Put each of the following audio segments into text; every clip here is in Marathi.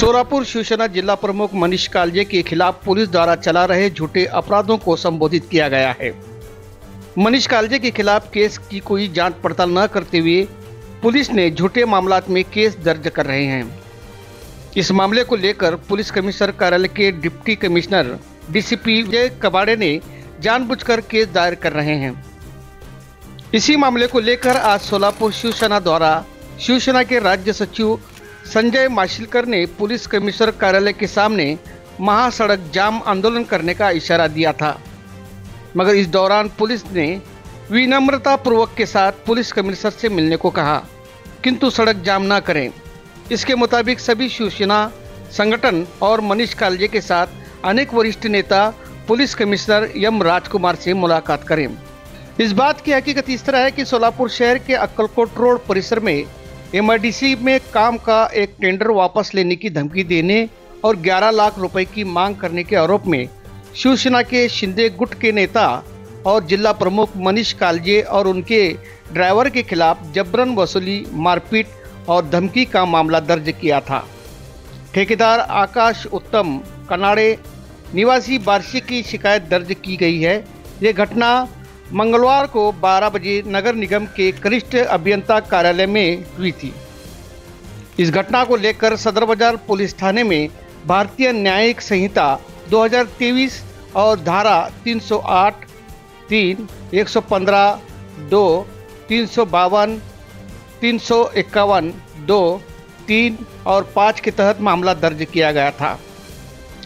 सोलापुर शिवसेना जिला प्रमुख मनीष कालजे के खिलाफ पुलिस द्वारा चला रहे झूठे अपराधों को संबोधित किया गया है। मनीष कालजे के खिलाफ केस की कोई जांच पड़ताल न करते हुए पुलिस ने झूठे मामलात में केस दर्ज कर रहे हैं। इस मामले को लेकर पुलिस कमिश्नर कार्यालय के डिप्टी कमिश्नर डीसीपी विजय कबाड़े ने जानबूझकर केस दायर कर रहे हैं। इसी मामले को लेकर आज सोलापुर शिवसेना द्वारा शिवसेना के राज्य सचिव संजय माशिलकर ने पुलिस कमिश्नर कार्यालय के सामने महासड़क जाम आंदोलन करने का इशारा दिया था, मगर इस दौरान पुलिस ने विनम्रता पूर्वक के साथ पुलिस कमिश्नर से मिलने को कहा, किंतु सड़क जाम न करें। इसके मुताबिक सभी शिवसेना संगठन और मनीष कालजे के साथ अनेक वरिष्ठ नेता पुलिस कमिश्नर एम राजकुमार से मुलाकात करें। इस बात की हकीकत इस तरह है कि सोलापुर शहर के अक्कलकोट रोड परिसर में एमआईडीसी में काम का एक टेंडर वापस लेने की धमकी देने और 11 लाख रुपए की मांग करने के आरोप में शिवसेना के शिंदे गुट के नेता और जिला प्रमुख मनीष कालजे और उनके ड्राइवर के खिलाफ जबरन वसूली, मारपीट और धमकी का मामला दर्ज किया था। ठेकेदार आकाश उत्तम कनाड़े निवासी बार्शी की शिकायत दर्ज की गई है। ये घटना मंगलवार को 12 बजे नगर निगम के वरिष्ठ अभियंता कार्यालय में हुई थी। इस घटना को लेकर सदर बाजार पुलिस थाने में भारतीय न्यायिक संहिता 2023 और धारा 308, 3, 115, 2, 352, 351, 2, 3 और 5 के तहत मामला दर्ज किया गया था।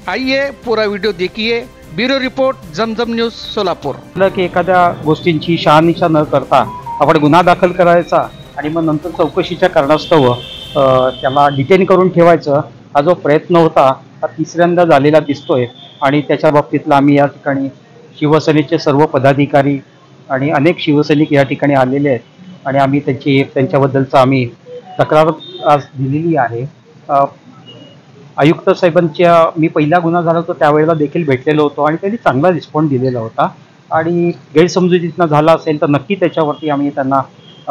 आइए पूरा वीडियो देखिए। ब्युरो रिपोर्ट, जमजम न्यूज, सोलापूर। की एखाद्या गोष्टींची शहानिशा न करता आपण गुन्हा दाखल करायचा आणि मग नंतर चौकशीच्या कारणास्तव त्याला डिटेन करून ठेवायचं, हा जो प्रयत्न होता हा तिसऱ्यांदा झालेला दिसतोय। आणि त्याच्या बाबतीतला आम्ही या ठिकाणी शिवसेनेचे सर्व पदाधिकारी आणि अनेक शिवसैनिक या ठिकाणी आलेले आहेत आणि आम्ही त्यांच्याबद्दलचा आम्ही तक्रार आज दिलेली आहे। आयुक्त साहेबांच्या मी पहिला गुन्हा झाला होता त्यावेळेला देखील भेटलेलो होतो आणि त्यांनी चांगला रिस्पॉन्स दिलेला होता आणि गैरसमजुतीनं झाला असेल तर नक्की त्याच्यावरती आम्ही त्यांना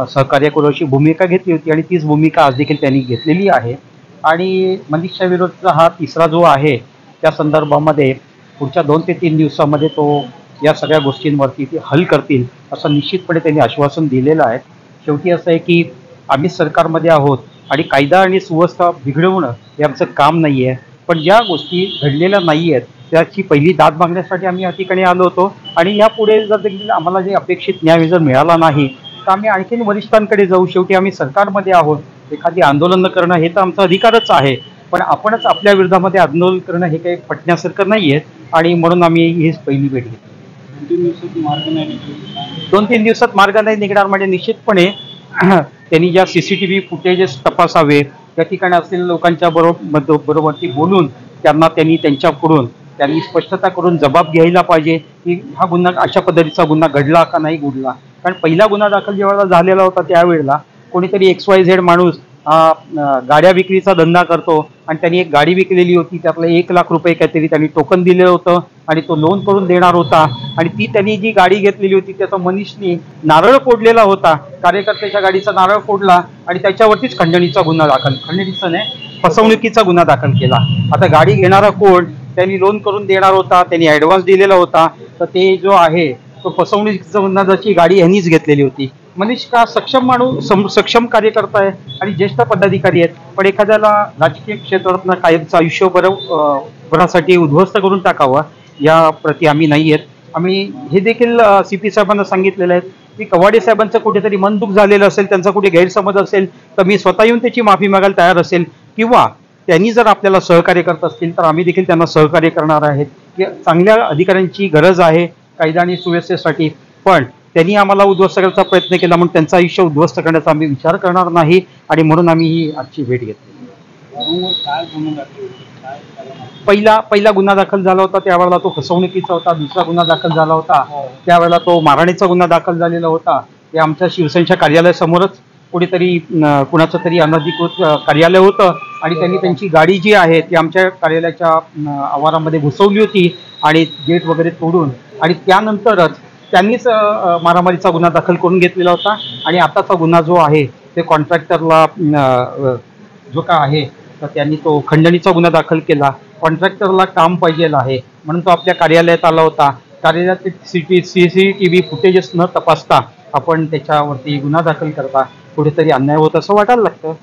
सहकार्य करू अशी भूमिका घेतली होती आणि तीच भूमिका आज देखील त्यांनी घेतलेली आहे। आणि मनीषच्या विरोधाचा हा तिसरा जो आहे त्या संदर्भामध्ये पुढच्या 2 ते 3 दिवसामध्ये तो या सगळ्या गोष्टींवरती ते हल करतील असं निश्चितपणे त्यांनी आश्वासन दिलेलं आहे। शेवटी असं आहे की आम्ही सरकारमध्ये आहोत आणि कायदा आणि सुव्यवस्था बिघडवणं हे आमचं काम नाही आहे, पण ज्या गोष्टी घडलेल्या नाही आहेत त्याची पहिली दाद मागण्यासाठी आम्ही या ठिकाणी आलो होतो आणि यापुढे जर देखील आम्हाला जे अपेक्षित न्याय जर मिळाला नाही तर आम्ही आणखीन वरिष्ठांकडे जाऊ। शेवटी आम्ही सरकारमध्ये आहोत, एखादी आंदोलन करणं हे तर आमचा अधिकारच आहे, पण आपणच आपल्या विरोधामध्ये आंदोलन करणं हे काही पटण्यासारखं नाही आहे आणि म्हणून आम्ही ही पहिली भेट घेतली। 2-3 दिवसात मार्ग नाही निघणार म्हणजे निश्चितपणे त्यांनी ज्या सीसीटीव्ही फुटेजेस तपासावे, त्या ठिकाणी असलेल्या लोकांच्या बरोबरती बोलून त्यांच्याकडून त्यांनी स्पष्टता करून जबाब घ्यायला पाहिजे की हा गुन्हा अशा पद्धतीचा गुन्हा घडला का नाही घडला। कारण पहिला गुन्हा दाखल जेव्हा झालेला होता त्यावेळेला कोणीतरी XYZ माणूस गाड्या विक्रीचा धंदा करतो आणि त्यांनी एक गाडी विकलेली होती, त्यातलं 1 लाख रुपये काहीतरी त्यांनी टोकन दिलेलं होतं आणि तो लोन करून देणार होता आणि ती त्यांनी जी गाडी घेतलेली होती त्याचा मनीषनी नारळ फोडलेला होता, कार्यकर्त्याच्या गाडीचा नारळ फोडला आणि त्याच्यावरतीच खंडणीचा नाही फसवणुकीचा गुन्हा दाखल केला। आता गाडी घेणारा कोण, त्यांनी लोन करून देणार होता, त्यांनी ॲडव्हान्स दिलेला होता, तर ते जो आहे तो फसवणुकीचा गुन्हा ज्याची गाडी यांनीच घेतलेली होती। मनीष का सक्षम माणूस, सक्षम कार्यकर्ता आहे आणि ज्येष्ठ पदाधिकारी आहेत, पण एखाद्याला राजकीय क्षेत्रातनं कायमचं आयुष्यभरासाठी उद्ध्वस्त करून टाकावं या प्रती आम्ही नाही आहेत। आम्ही हे देखील CP साहेबांना सांगितलेलं आहे की कवाडे साहेबांचं कुठेतरी मनदुख झालेलं असेल, त्यांचा कुठे गैरसमज असेल तर मी स्वतः येऊन त्याची माफी मागायला तयार असेल, किंवा त्यांनी जर आपल्याला सहकार्य करत असतील तर आम्ही देखील त्यांना सहकार्य करणार आहेत की चांगल्या अधिकाऱ्यांची गरज आहे कायदा आणि सुव्यवस्थेसाठी, पण त्यांनी आम्हाला उद्ध्वस्त करण्याचा प्रयत्न केला म्हणून त्यांचं आयुष्य उद्ध्वस्त करण्याचा आम्ही विचार करणार नाही आणि म्हणून आम्ही ही आजची भेट घेतली। पहिला गुन्हा दाखल झाला होता त्यावेळेला तो फसवणुकीचा होता, दुसरा गुन्हा दाखल झाला होता त्यावेळेला तो मारहाणीचा गुन्हा दाखल झालेला होता। ते आमच्या शिवसेनेच्या कार्यालयासमोरच कुठेतरी कुणाचं तरी अनधिकृत कार्यालय होतं आणि त्यांनी त्यांची गाडी जी आहे ती आमच्या कार्यालयाच्या आवारामध्ये घुसवली होती आणि गेट वगैरे तोडून, आणि त्यानंतरच त्यांनीच मारामारीचा गुन्हा दाखल करून घेतलेला होता आणि आताचा गुन्हा जो आहे ते कॉन्ट्रॅक्टरला जो का आहे तर त्यांनी तो खंडणीचा गुन्हा दाखल केला. कॉन्ट्रॅक्टरला काम पाहिजे आहे म्हणून तो आपल्या कार्यालयात आला होता. कार्यालयात CCTV फुटेजेस न तपासता आपण त्याच्यावरती गुन्हा दाखल करता कुठेतरी अन्याय होत असं वाटायला लागतं.